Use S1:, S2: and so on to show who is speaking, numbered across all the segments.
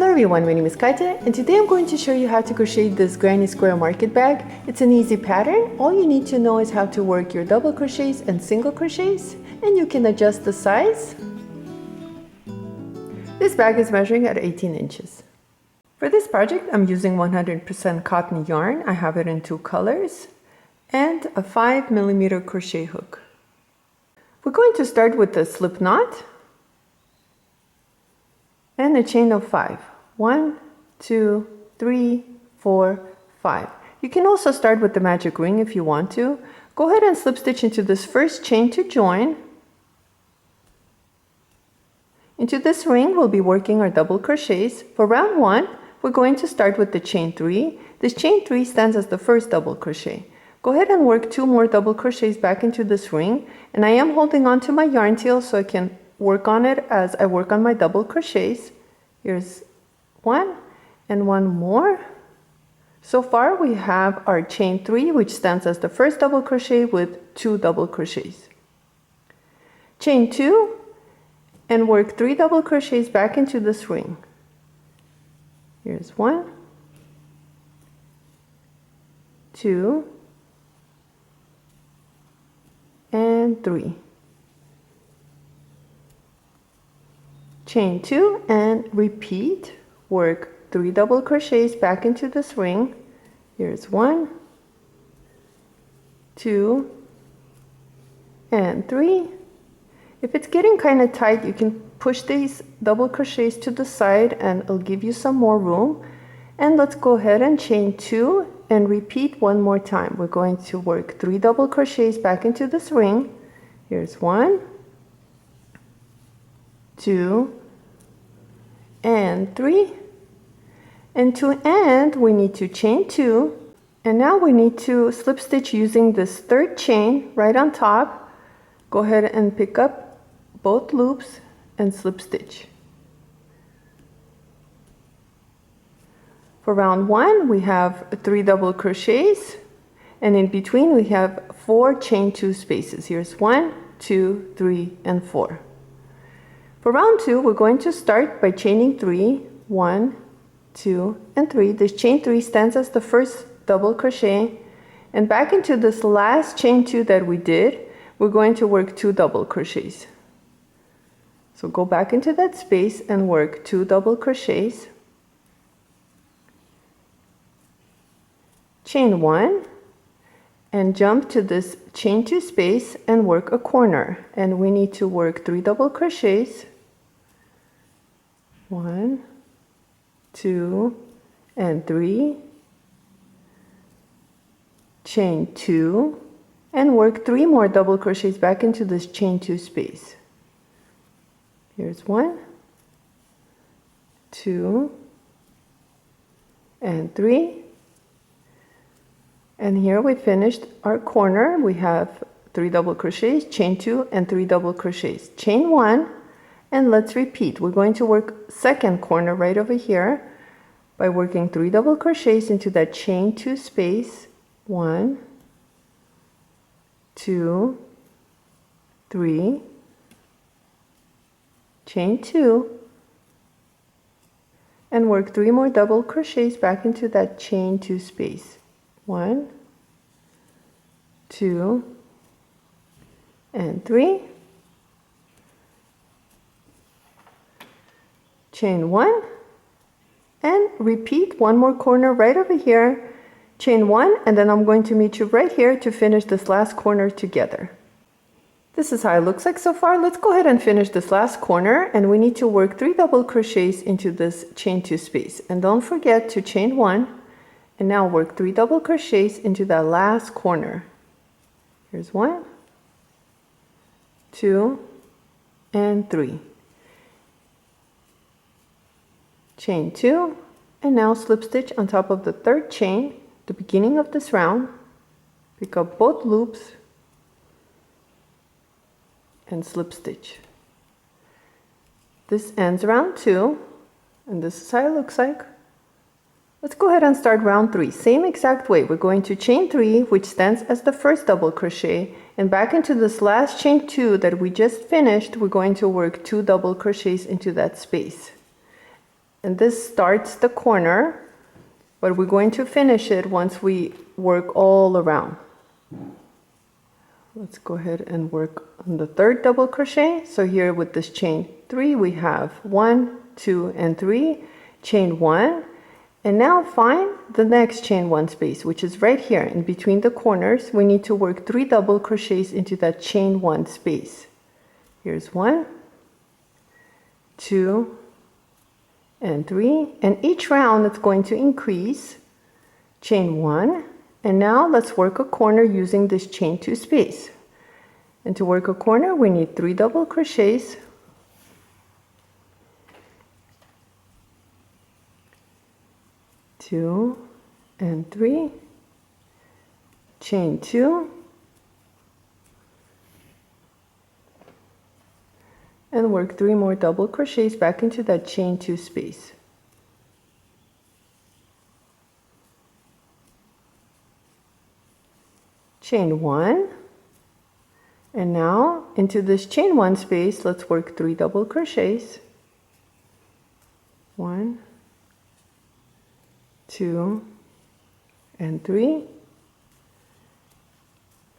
S1: Hello everyone, my name is Katia and today I'm going to show you how to crochet this granny square market bag. It's an easy pattern. All you need to know is how to work your double crochets and single crochets, and you can adjust the size. This bag is measuring at 18 inches. For this project I'm using 100% cotton yarn. I have it in two colors and a 5mm crochet hook. We're going to start with the slip knot and a chain of 5. 1, 2, 3, 4, 5. You can also start with the magic ring if you want to. Go ahead and slip stitch into this first chain to join. Into this ring we'll be working our double crochets. For round 1 we're going to start with the chain 3. This chain 3 stands as the first double crochet. Go ahead and work 2 more double crochets back into this ring, and I am holding on to my yarn tail so I can work on it as I work on my double crochets. Here's 1 and 1 more. So far we have our chain 3, which stands as the first double crochet with 2 double crochets. Chain 2 and work 3 double crochets back into this ring. Here's 1, 2 and 3. Chain 2 and repeat. Work 3 double crochets back into this ring. Here's 1, 2 and 3. If it's getting kind of tight, you can push these double crochets to the side and it'll give you some more room. And let's go ahead and chain 2 and repeat one more time. We're going to work 3 double crochets back into this ring. Here's 1, 2 and 3. And to end we need to chain 2, and now we need to slip stitch using this third chain right on top. Go ahead and pick up both loops and slip stitch. For round 1 we have 3 double crochets, and in between we have 4 chain 2 spaces. Here's 1, 2, 3 and 4. For round 2 we're going to start by chaining 3. 1, 2 and 3. This chain 3 stands as the first double crochet, and back into this last chain 2 that we did we're going to work 2 double crochets. So go back into that space and work 2 double crochets. Chain 1 and jump to this chain 2 space and work a corner, and we need to work 3 double crochets. 1, 2 and 3. Chain 2 and work 3 more double crochets back into this chain 2 space. Here's 1, 2 and 3. And here we finished our corner. We have 3 double crochets, chain 2 and 3 double crochets. Chain 1 and let's repeat. We're going to work second corner right over here by working 3 double crochets into that chain 2 space. 1, 2, 3, chain 2 and work 3 more double crochets back into that chain 2 space. 1, 2 and 3. Chain 1 and repeat one more corner right over here. Chain 1 and then I'm going to meet you right here to finish this last corner together. This is how it looks like so far. Let's go ahead and finish this last corner, and we need to work 3 double crochets into this chain 2 space, and don't forget to chain 1 and now work 3 double crochets into that last corner. Here's 1, 2 and 3. Chain 2 and now slip stitch on top of the third chain, the beginning of this round. Pick up both loops and slip stitch. This ends round 2, and this is how it looks like. Let's go ahead and start round 3. Same exact way. We're going to chain 3, which stands as the first double crochet, and back into this last chain 2 that we just finished, we're going to work 2 double crochets into that space. And this starts the corner, but we're going to finish it once we work all around. Let's go ahead and work on the third double crochet. So here with this chain 3, we have 1, 2, and 3, chain 1, and now find the next chain 1 space, which is right here in between the corners. We need to work 3 double crochets into that chain 1 space. Here's 1, 2, and 3, and each round it's going to increase. Chain 1, and now let's work a corner using this chain 2 space. And to work a corner we need 3 double crochets, 2 and 3, chain 2, and work 3 more double crochets back into that chain 2 space. Chain 1, and now into this chain 1 space let's work 3 double crochets, 1, 2, and 3,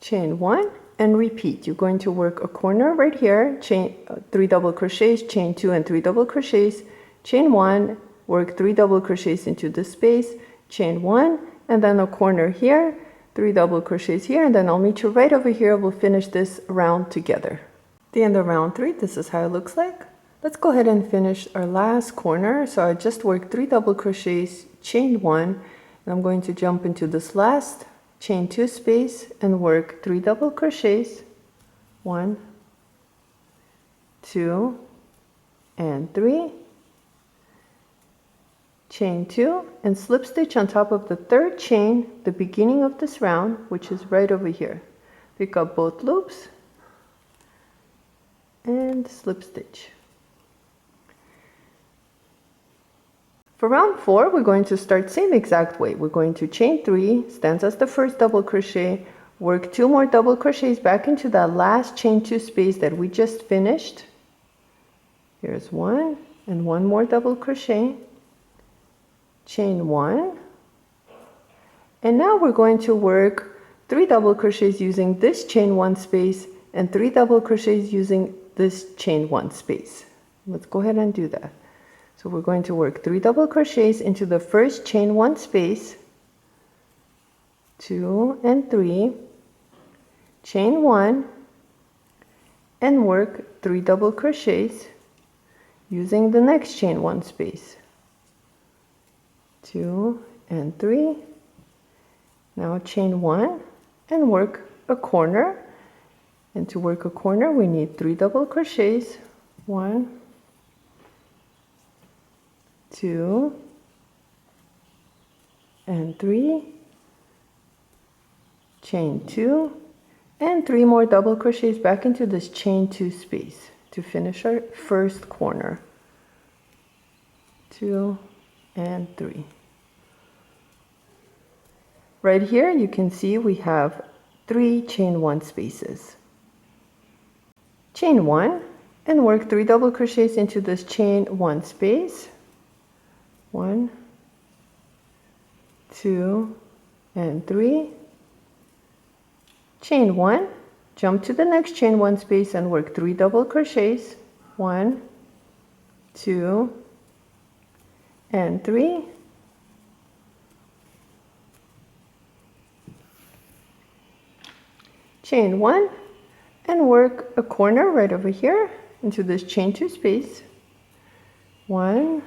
S1: chain 1, and repeat. You're going to work a corner right here, chain 3 double crochets, chain 2 and 3 double crochets, chain 1, work 3 double crochets into this space, chain 1, and then a corner here, 3 double crochets here, and then I'll meet you right over here. We'll finish this round together. At the end of round 3, this is how it looks like. Let's go ahead and finish our last corner. So I just worked 3 double crochets, chain 1, and I'm going to jump into this last chain 2 space and work 3 double crochets, 1, 2, and 3, chain 2, and slip stitch on top of the third chain, the beginning of this round, which is right over here. Pick up both loops and slip stitch. For round 4, we're going to start same exact way. We're going to chain 3, stands as the first double crochet, work 2 more double crochets back into that last chain 2 space that we just finished. Here's 1 and 1 more double crochet, chain 1, and now we're going to work 3 double crochets using this chain 1 space and 3 double crochets using this chain 1 space. Let's go ahead and do that. So we're going to work 3 double crochets into the first chain 1 space, 2 and 3, chain 1, and work 3 double crochets using the next chain 1 space, 2 and 3, now chain 1, and work a corner. And to work a corner we need 3 double crochets, 1, 2, and 3, chain 2, and 3 more double crochets back into this chain 2 space to finish our first corner, 2 and 3. Right here you can see we have 3 chain 1 spaces. Chain 1 and work 3 double crochets into this chain 1 space, 1, 2, and 3, chain 1, jump to the next chain 1 space and work 3 double crochets, 1, 2, and 3, chain 1, and work a corner right over here into this chain 2 space, 1,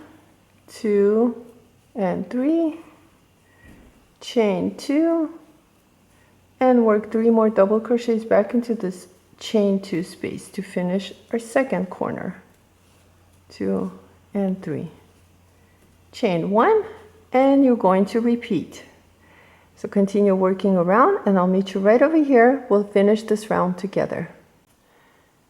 S1: 2, and 3, chain 2, and work 3 more double crochets back into this chain 2 space to finish our second corner, 2 and 3, chain 1, and you're going to repeat. So continue working around and I'll meet you right over here. We'll finish this round together.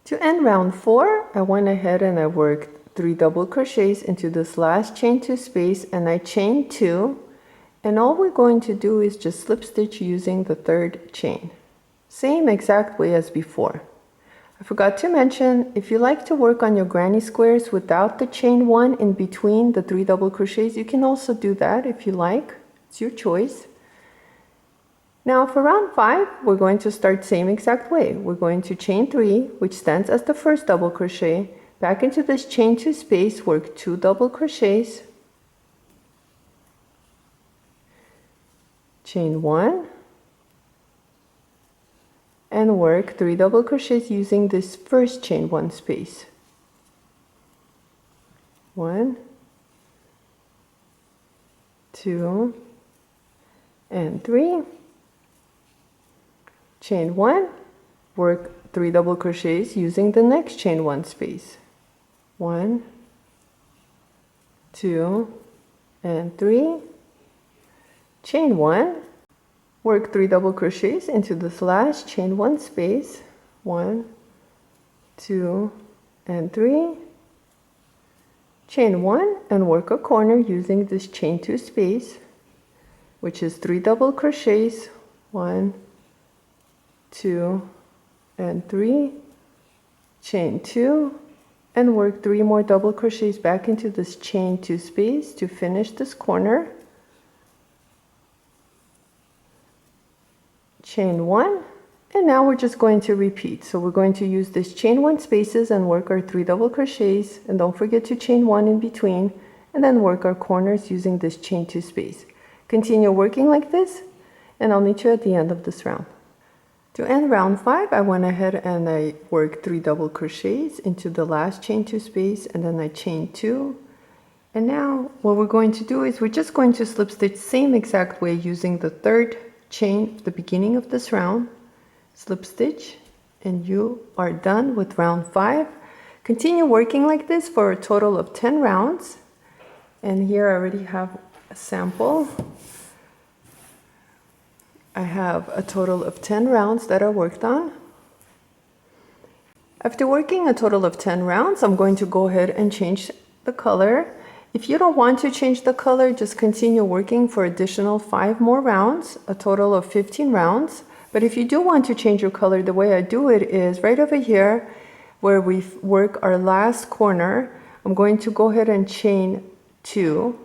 S1: To end round 4, I went ahead and I worked 3 double crochets into this last chain 2 space, and I chained 2, and all we're going to do is just slip stitch using the third chain. Same exact way as before. I forgot to mention, if you like to work on your granny squares without the chain 1 in between the 3 double crochets, you can also do that if you like. It's your choice. Now for round 5, we're going to start same exact way. We're going to chain 3, which stands as the first double crochet. Back into this chain 2 space, work 2 double crochets, chain 1, and work 3 double crochets using this first chain 1 space. 1, 2, and 3. Chain 1, work 3 double crochets using the next chain 1 space. 1, 2, and 3. Chain 1, work 3 double crochets into this last chain 1 space. 1, 2, and 3. Chain 1 and work a corner using this chain 2 space, which is 3 double crochets. 1, 2, and 3. Chain 2 and work 3 more double crochets back into this chain 2 space to finish this corner. Chain 1, and now we're just going to repeat. So we're going to use this chain 1 spaces and work our 3 double crochets, and don't forget to chain 1 in between, and then work our corners using this chain 2 space. Continue working like this, and I'll meet you at the end of this round. To end round 5, I went ahead and I worked 3 double crochets into the last chain 2 space, and then I chained 2. And now what we're going to do is we're just going to slip stitch same exact way using the third chain at the beginning of this round. Slip stitch, and you are done with round 5. Continue working like this for a total of 10 rounds. And here I already have a sample. I have a total of 10 rounds that I worked on. After working a total of 10 rounds, I'm going to go ahead and change the color. If you don't want to change the color, just continue working for additional 5 more rounds, a total of 15 rounds. But if you do want to change your color, the way I do it is right over here where we work our last corner, I'm going to go ahead and chain 2.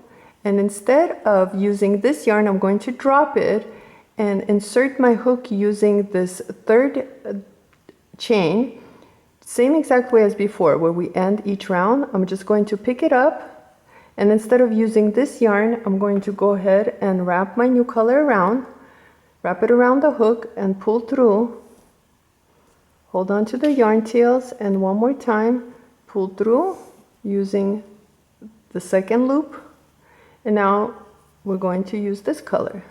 S1: And instead of using this yarn, I'm going to drop it and insert my hook using this third chain, same exact way as before, where we end each round. I'm just going to pick it up, and instead of using this yarn, I'm going to go ahead and wrap my new color around, wrap it around the hook and pull through. Hold on to the yarn tails, and one more time, pull through using the second loop. And now we're going to use this color.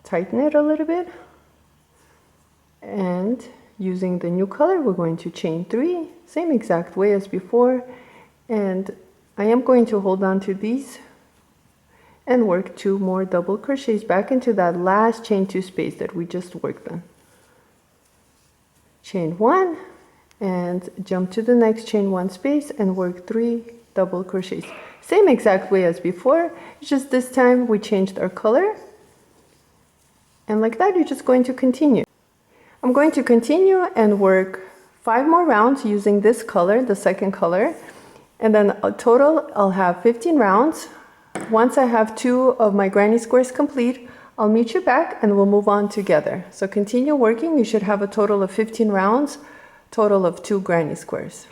S1: Tighten it a little bit, and using the new color we're going to chain 3, same exact way as before, and I am going to hold on to these and work 2 more double crochets back into that last chain 2 space that we just worked on. Chain 1 and jump to the next chain 1 space and work 3 double crochets, same exact way as before, just this time we changed our color. And like that, you're just going to continue. I'm going to continue and work 5 more rounds using this color, the second color. And then a total, I'll have 15 rounds. Once I have 2 of my granny squares complete, I'll meet you back and we'll move on together. So continue working. You should have a total of 15 rounds, total of 2 granny squares.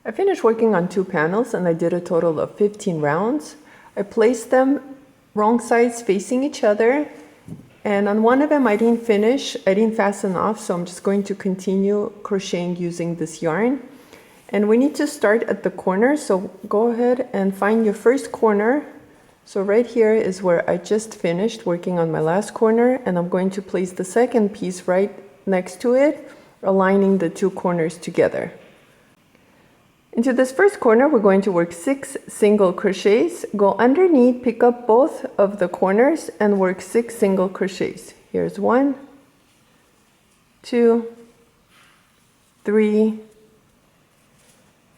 S1: I finished working on 2 panels and I did a total of 15 rounds. I placed them wrong sides facing each other. And on one of them I didn't finish, I didn't fasten off, so I'm just going to continue crocheting using this yarn. And we need to start at the corner, so go ahead and find your first corner. So right here is where I just finished working on my last corner, and I'm going to place the second piece right next to it, aligning the 2 corners together. Into this first corner, we're going to work 6 single crochets, go underneath, pick up both of the corners and work 6 single crochets. Here's 1, 2, 3,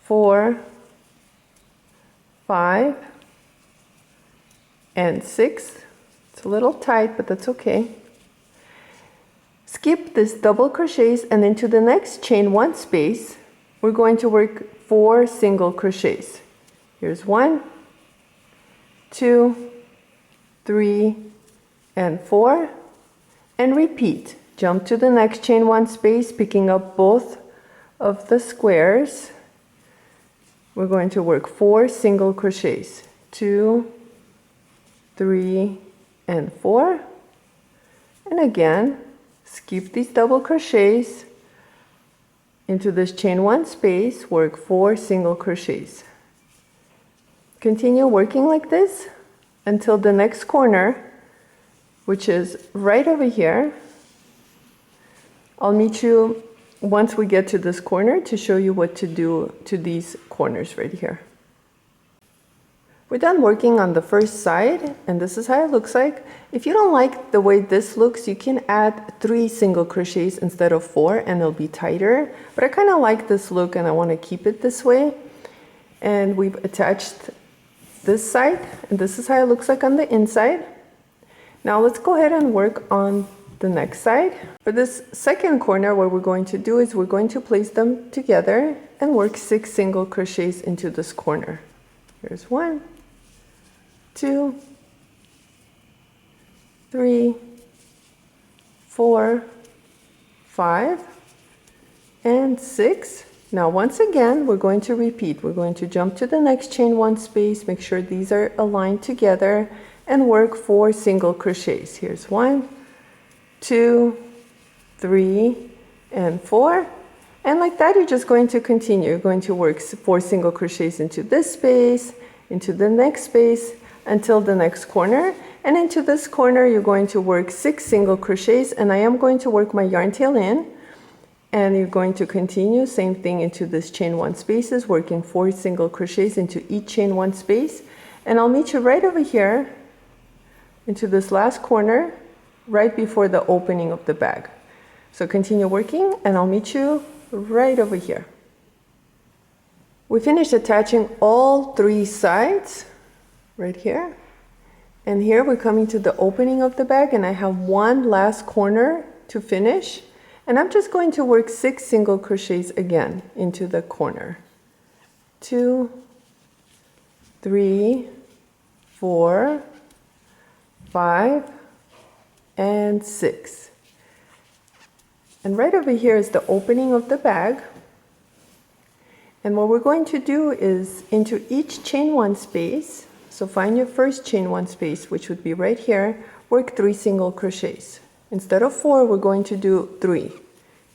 S1: 4, 5, and 6. It's a little tight, but that's okay. Skip this double crochets, and into the next chain 1 space, we're going to work 4 single crochets. Here's 1, 2, 3, and 4, and repeat. Jump to the next chain 1 space, picking up both of the squares. We're going to work 4 single crochets, 2, 3, and 4, and again skip these double crochets, into this chain 1 space, work 4 single crochets. Continue working like this until the next corner, which is right over here. I'll meet you once we get to this corner to show you what to do to these corners right here. We're done working on the first side, and this is how it looks like. If you don't like the way this looks, you can add 3 single crochets instead of 4 and it'll be tighter. But I kind of like this look and I want to keep it this way. And we've attached this side, and this is how it looks like on the inside. Now let's go ahead and work on the next side. For this second corner, what we're going to do is we're going to place them together and work 6 single crochets into this corner. Here's 1, 2, 3, 4, 5, and 6. Now once again, we're going to repeat. We're going to jump to the next chain 1 space, make sure these are aligned together, and work 4 single crochets. Here's 1, 2, 3, and 4. And like that, you're just going to continue. You're going to work 4 single crochets into this space, into the next space, until the next corner. And into this corner, you're going to work 6 single crochets, and I am going to work my yarn tail in. And you're going to continue, same thing into this chain 1 spaces, working 4 single crochets into each chain 1 space. And I'll meet you right over here into this last corner, right before the opening of the bag. So continue working, and I'll meet you right over here. We finished attaching all 3 sides right here. And here we're coming to the opening of the bag, and I have one last corner to finish. And I'm just going to work 6 single crochets again into the corner. 2, 3, 4, 5, and 6. And right over here is the opening of the bag. And what we're going to do is into each chain 1 space, so find your first chain 1 space, which would be right here, work 3 single crochets. Instead of 4, we're going to do 3.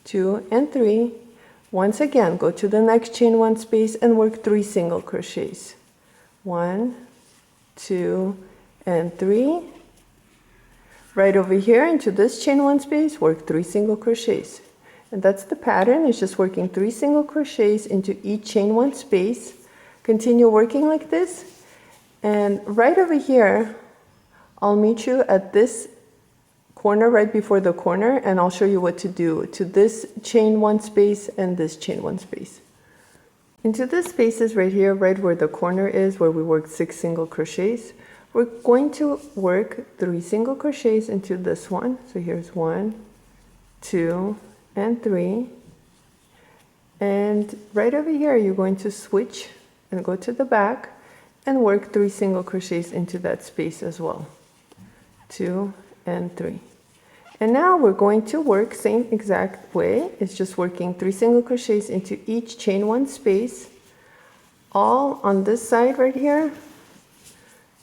S1: 2 and 3. Once again, go to the next chain 1 space and work 3 single crochets. 1, 2, and 3. Right over here into this chain 1 space, work 3 single crochets. And that's the pattern. It's just working 3 single crochets into each chain 1 space. Continue working like this. And right over here, I'll meet you at this corner right before the corner, and I'll show you what to do to this chain 1 space and this chain 1 space. Into this spaces right here, right where the corner is, where we worked 6 single crochets, we're going to work 3 single crochets into this one. So here's 1, 2, and 3. And right over here, you're going to switch and go to the back and work 3 single crochets into that space as well. 2 and 3. And now we're going to work same exact way. It's just working 3 single crochets into each chain 1 space, all on this side right here,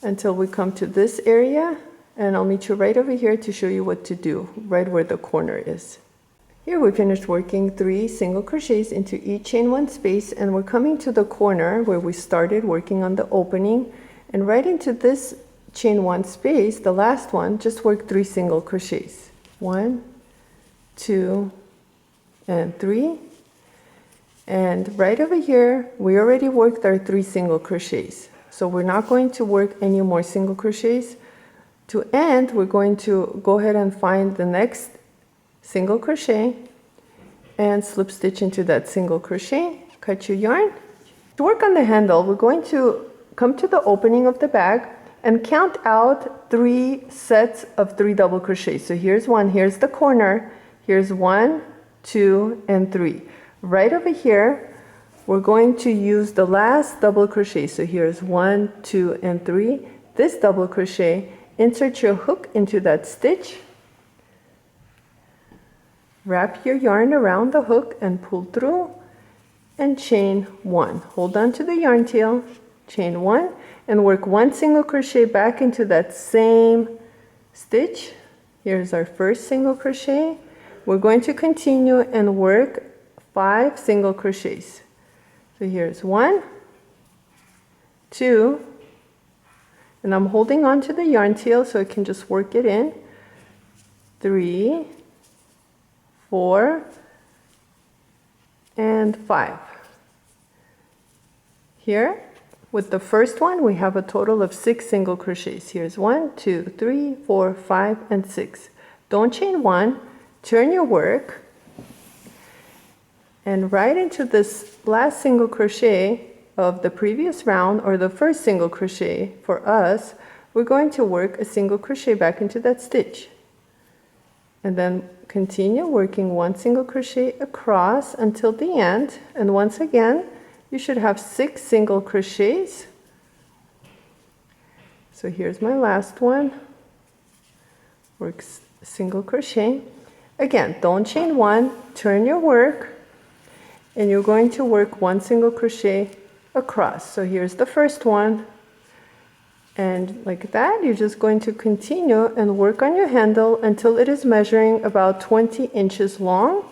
S1: until we come to this area, and I'll meet you right over here to show you what to do, right where the corner is. Here we finished working 3 single crochets into each chain 1 space, and we're coming to the corner where we started working on the opening, and right into this chain 1 space, the last one, just work 3 single crochets. 1, 2, and 3. And right over here, we already worked our 3 single crochets. So we're not going to work any more single crochets. To end, we're going to go ahead and find the next single crochet and slip stitch into that single crochet, cut your yarn. To work on the handle, we're going to come to the opening of the bag and count out 3 sets of 3 double crochets. So here's one, here's the corner, Here's 1, 2, and 3. Right over here, we're going to use the last double crochet. So here's 1, 2, and 3. This double crochet, insert your hook into that stitch. Wrap your yarn around the hook and pull through and chain 1. Hold on to the yarn tail, chain 1, and work 1 single crochet back into that same stitch. Here's our first single crochet. We're going to continue and work 5 single crochets. So here's 1, 2, and I'm holding on to the yarn tail so I can just work it in. 3, 4, and 5. Here, with the first one, we have a total of 6 single crochets. Here's 1, 2, 3, 4, 5, and 6. Don't chain 1, turn your work, and right into this last single crochet of the previous round, or the first single crochet for us, we're going to work a single crochet back into that stitch. And then continue working 1 single crochet across until the end. And once again, you should have 6 single crochets. So here's my last one. Work single crochet. Again, don't chain 1, turn your work, and you're going to work 1 single crochet across. So here's the first one, and like that, you're just going to continue and work on your handle until it is measuring about 20 inches long.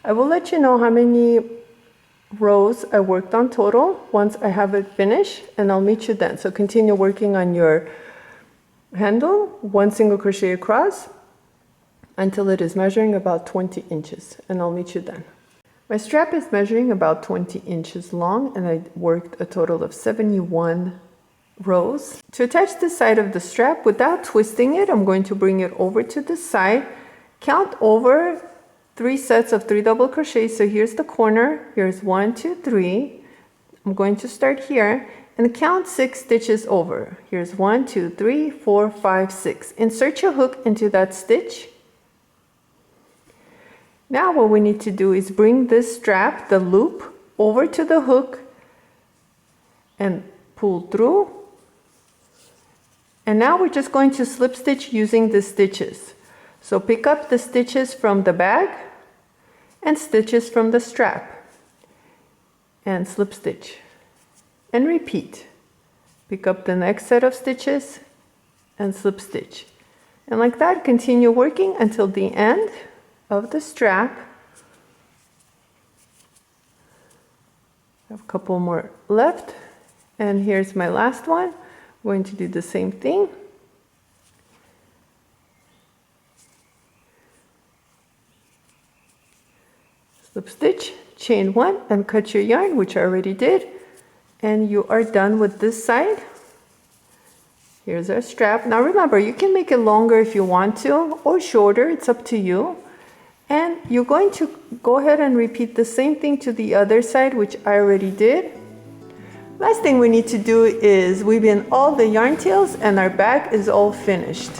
S1: I will let you know how many rows I worked on total once I have it finished, and I'll meet you then. So continue working on your handle, 1 single crochet across until it is measuring about 20 inches, and I'll meet you then. My strap is measuring about 20 inches long, and I worked a total of 71 rows. To attach the side of the strap without twisting it, I'm going to bring it over to the side, count over 3 sets of 3 double crochets. So here's the corner, here's 1, 2, 3. I'm going to start here and count 6 stitches over. Here's 1, 2, 3, 4, 5, 6. Insert your hook into that stitch. Now what we need to do is bring this strap, the loop, over to the hook and pull through. And now we're just going to slip stitch using the stitches. So pick up the stitches from the bag and stitches from the strap and slip stitch and repeat. Pick up the next set of stitches and slip stitch. And like that, continue working until the end of the strap. I have a couple more left, and here's my last one. I'm going to do the same thing. Slip stitch, chain 1, and cut your yarn, which I already did, and you are done with this side. Here's our strap. Now remember, you can make it longer if you want to, or shorter, it's up to you. And you're going to go ahead and repeat the same thing to the other side, which I already did. Last thing we need to do is weave in all the yarn tails, and our bag is all finished.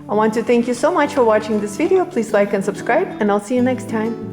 S1: I want to thank you so much for watching this video. Please like and subscribe, and I'll see you next time.